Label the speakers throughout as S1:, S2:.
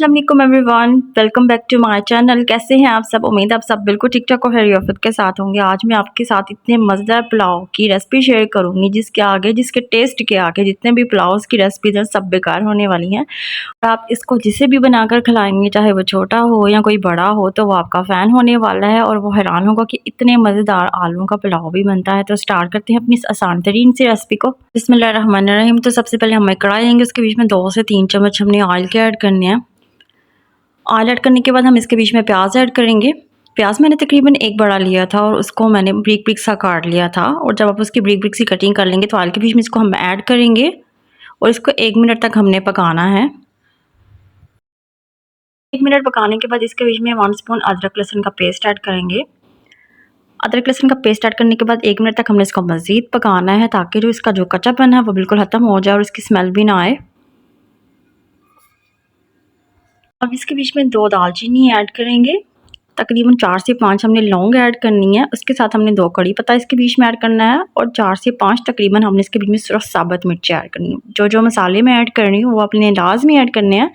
S1: अस्सलाम वालेकुम everyone, welcome back to my channel. कैसे हैं आप सब? उम्मीद है आप सब बिल्कुल ठीक ठाक और खैरियत के साथ होंगे। आज मैं आपके साथ इतने मज़ेदार पुलाव की रेसिपी शेयर करूंगी जिसके टेस्ट के आगे जितने भी पुलाव की रेसिपीज हैं सब बेकार होने वाली हैं। और आप इसको जिसे भी बनाकर खिलाएंगे, चाहे वो छोटा हो या कोई बड़ा हो, तो वो आपका फ़ैन होने वाला है और वो हैरान होगा कि इतने मज़ेदार आलूओं का पुलाव भी बनता है। तो स्टार्ट करते हैं अपनी इस आसान तरीन सी रेसिपी को। बिस्मिल्लाहिर्रहमानिर्रहीम। तो सबसे पहले हमें कढ़ाई लेंगे, उसके बीच में 2 से 3 चम्मच हमने ऑयल के ऐड करने हैं। ऑयल ऐड करने के बाद हम इसके बीच में प्याज ऐड करेंगे। प्याज मैंने तकरीबन एक बड़ा लिया था और उसको मैंने ब्रिक ब्रिक सा काट लिया था। और जब आप उसकी ब्रिक ब्रिक सी कटिंग कर लेंगे तो ऑयल के बीच में इसको हम ऐड करेंगे और इसको 1 मिनट तक हमने पकाना है। 1 मिनट पकाने के बाद इसके बीच में 1 स्पून अदरक लहसुन का पेस्ट ऐड करेंगे। अदरक लहसुन का पेस्ट ऐड करने के बाद 1 मिनट तक हमने इसको मज़ीद पकाना है ताकि जो इसका जो कच्चापन है वो बिल्कुल ख़त्म हो जाए और इसकी स्मेल भी ना आए। अब इसके बीच में 2 दालचीनी ऐड करेंगे। तकरीबन 4 से 5 हमने लौंग ऐड करनी है। उसके साथ हमने 2 कड़ी पत्ता इसके बीच में ऐड करना है और 4 से 5 तकरीबन हमने इसके बीच में सिर्फ साबुत मिर्ची ऐड करनी है। जो मसाले मैं ऐड कर रही हूँ वो अपने लाज़मी ऐड करने हैं।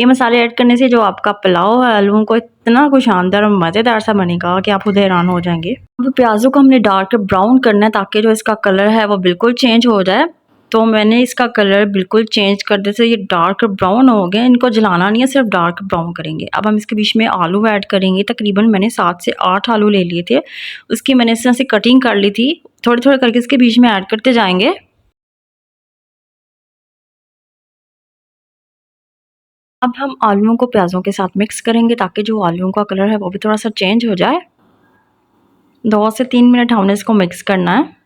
S1: ये मसाले ऐड करने से जो आपका पुलाव है आलूओं को इतना कुछ शानदार और मज़ेदार सा बनेगा कि आप खुद हैरान हो जाएंगे। अब प्याज़ों को हमने डार्क ब्राउन करना है ताकि जो इसका कलर है वो बिल्कुल चेंज हो जाए। तो मैंने इसका कलर बिल्कुल चेंज कर दिया, ये डार्क ब्राउन हो गए। इनको जलाना नहीं है, सिर्फ डार्क ब्राउन करेंगे। अब हम इसके बीच में आलू ऐड करेंगे। तकरीबन मैंने 7 से 8 आलू ले लिए थे। उसकी मैंने इस तरह से कटिंग कर ली थी। थोड़े थोड़े करके इसके बीच में ऐड करते जाएंगे। अब हम आलूओं को प्याज़ों के साथ मिक्स करेंगे ताकि जो आलूओं का कलर है वो भी थोड़ा सा चेंज हो जाए। 2 से 3 मिनट हमने इसको मिक्स करना है।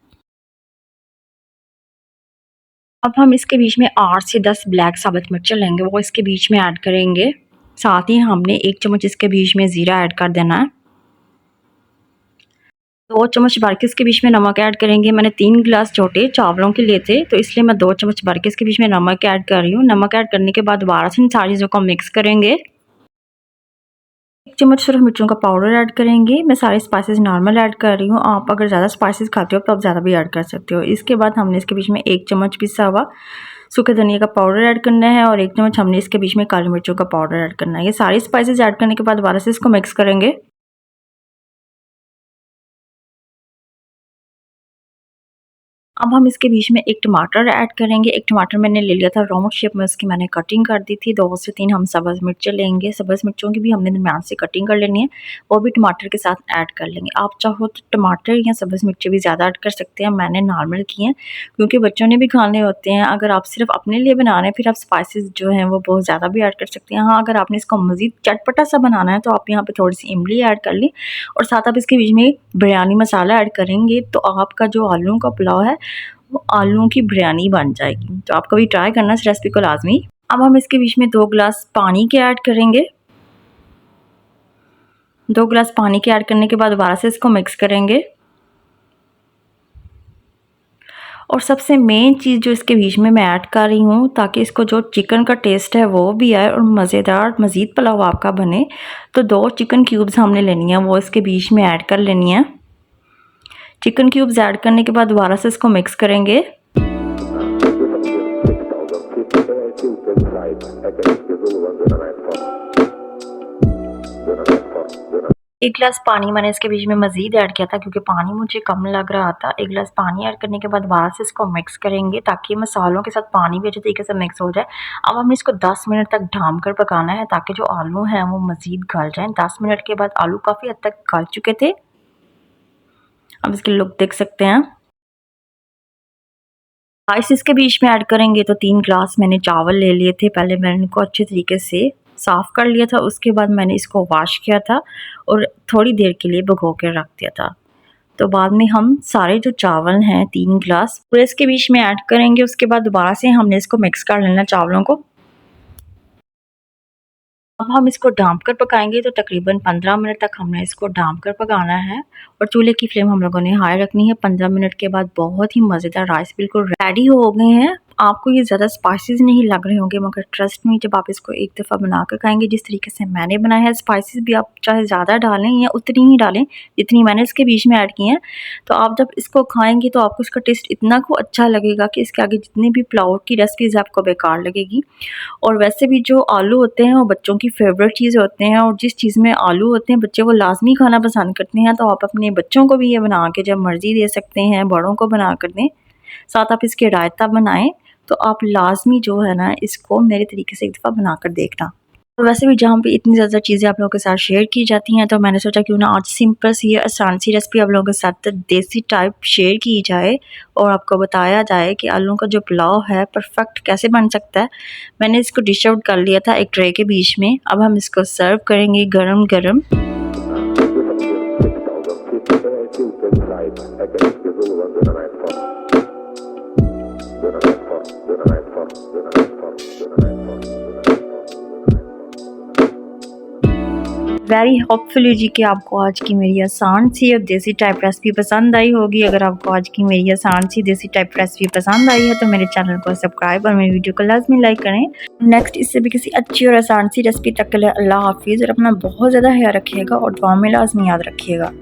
S1: अब हम इसके बीच में 8 से 10 ब्लैक साबुत मिर्च लेंगे, वो इसके बीच में ऐड करेंगे। साथ ही हमने 1 चम्मच इसके बीच में ज़ीरा ऐड कर देना है। 2 चम्मच भर के इसके बीच में नमक ऐड करेंगे। मैंने 3 गिलास छोटे चावलों के लिए थे तो इसलिए मैं 2 चम्मच भर के इसके बीच में नमक ऐड कर रही हूँ। नमक ऐड करने के बाद दोबारा से इन सारी चीज़ों को मिक्स करेंगे। 1 चम्मच सिर्फ मिर्चों का पाउडर ऐड करेंगे। मैं सारे स्पाइसेस नॉर्मल ऐड कर रही हूँ। आप अगर ज़्यादा स्पाइसेस खाते हो तो आप ज़्यादा भी ऐड कर सकते हो। इसके बाद हमने इसके बीच में 1 चम्मच पिसा हुआ सूखे धनिया का पाउडर ऐड करना है और 1 चम्मच हमने इसके बीच में काली मिर्चों का पाउडर ऐड करना है। ये सारी स्पाइसेस ऐड करने के बाद दोबारा से इसको मिक्स करेंगे। अब हम इसके बीच में 1 टमाटर ऐड करेंगे। 1 टमाटर मैंने ले लिया था, राउंड शेप में उसकी मैंने कटिंग कर दी थी। 2 से 3 हम सब्ज़ मिर्चें लेंगे। सब्ज़ मिर्चों की भी हमने दरमियान से कटिंग कर लेनी है, वो भी टमाटर के साथ ऐड कर लेंगे। आप चाहो तो टमाटर या सब्ज़ मिर्चें भी ज़्यादा ऐड कर सकते हैं, मैंने नॉर्मल की हैं क्योंकि बच्चों ने भी खाने होते हैं। अगर आप सिर्फ अपने लिए बना रहे हैं फिर आप स्पाइसेस जो हैं वो बहुत ज़्यादा भी ऐड कर सकते हैं। हाँ, अगर आपने इसको मज़ीद चटपटा सा बनाना है तो आप यहाँ पर थोड़ी सी इमली ऐड कर लें और साथ आप इसके बीच में बिरयानी मसाला ऐड करेंगे तो आपका जो आलूओं का पुलाव है वो आलूओं की बिरयानी बन जाएगी। तो आप कभी ट्राई करना इस रेसिपी को लाजमी। अब हम इसके बीच में 2 गिलास पानी के ऐड करेंगे। 2 गिलास पानी के ऐड करने के बाद दोबारा से इसको मिक्स करेंगे। और सबसे मेन चीज़ जो इसके बीच में मैं ऐड कर रही हूँ ताकि इसको जो चिकन का टेस्ट है वो भी आए और मज़ेदार मज़ीद पुलाव आपका बने, तो 2 चिकन क्यूब्स हमने लेनी है, वो इसके बीच में ऐड कर लेनी है। चिकन क्यूब्स ऐड करने के बाद दोबारा से इसको मिक्स करेंगे। एक गिलास पानी मैंने इसके बीच में मज़ीद ऐड किया था क्योंकि पानी मुझे कम लग रहा था। 1 गिलास पानी ऐड करने के बाद दोबारा से इसको मिक्स करेंगे ताकि मसालों के साथ पानी भी अच्छे तरीके से मिक्स हो जाए। अब हमने इसको 10 मिनट तक ढाँप कर पकाना है ताकि जो आलू हैं वो मज़ीद गल जाएँ। 10 मिनट के बाद आलू काफ़ी हद तक गल चुके थे। अब इसकी लुक देख सकते हैं। राइस इसके बीच में ऐड करेंगे तो 3 गिलास मैंने चावल ले लिए थे। पहले मैंने इनको अच्छे तरीके से साफ़ कर लिया था, उसके बाद मैंने इसको वॉश किया था और थोड़ी देर के लिए भिगो के रख दिया था। तो बाद में हम सारे जो चावल हैं 3 गिलास पूरे इसके बीच में ऐड करेंगे। उसके बाद दोबारा से हमने इसको मिक्स कर लेना चावलों को। अब हम इसको ढाँप कर पकाएंगे तो तकरीबन 15 मिनट तक हमने इसको ढाँप कर पकाना है और चूल्हे की फ्लेम हम लोगों ने हाई रखनी है। 15 मिनट के बाद बहुत ही मज़ेदार राइस बिल्कुल रेडी हो गए हैं आपको ये ज़्यादा स्पाइसेस नहीं लग रहे होंगे, मगर ट्रस्ट मी जब आप इसको एक दफ़ा बना कर खाएंगे जिस तरीके से मैंने बनाया है, स्पाइसेस भी आप चाहे ज़्यादा डालें या उतनी ही डालें जितनी मैंने इसके बीच में ऐड की हैं, तो आप जब इसको खाएंगे तो आपको इसका टेस्ट इतना को अच्छा लगेगा कि इसके आगे जितनी भी पुलाव की रेसिपीज़ आपको बेकार लगेगी। और वैसे भी जो आलू होते हैं वो बच्चों की फेवरेट चीज़ होते हैं, और जिस चीज़ में आलू होते हैं बच्चे वो लाजमी खाना पसंद करते हैं, तो आप अपने बच्चों को भी ये बना के जब मर्ज़ी दे सकते हैं, बड़ों को बना कर दें। साथ आप इसके रायता बनाएं, तो आप लाज़मी जो है ना इसको मेरे तरीके से एक दफ़ा बनाकर देखना। और वैसे भी जहाँ पे इतनी ज़्यादा चीज़ें आप लोगों के साथ शेयर की जाती हैं, तो मैंने सोचा क्यों ना आज सिंपल सी आसान सी रेसिपी आप लोगों के साथ देसी टाइप शेयर की जाए और आपको बताया जाए कि आलू का जो पुलाव है परफेक्ट कैसे बन सकता है। मैंने इसको डिश आउट कर लिया था एक ट्रे के बीच में। अब हम इसको सर्व करेंगे गरम गरम। वेरी होपफुली जी कि आपको आज की मेरी आसान सी और देसी टाइप रेसिपी पसंद आई होगी। अगर आपको आज की मेरी आसान सी देसी टाइप रेसिपी पसंद आई है तो मेरे चैनल को सब्सक्राइब और मेरी वीडियो को लाजमी लाइक करें। नेक्स्ट इससे भी किसी अच्छी और आसान सी रेसिपी तक के लिए अल्लाह हाफिज़, और अपना बहुत ज़्यादा ख्याल रखिएगा और दुआ में लाजमी याद रखिएगा।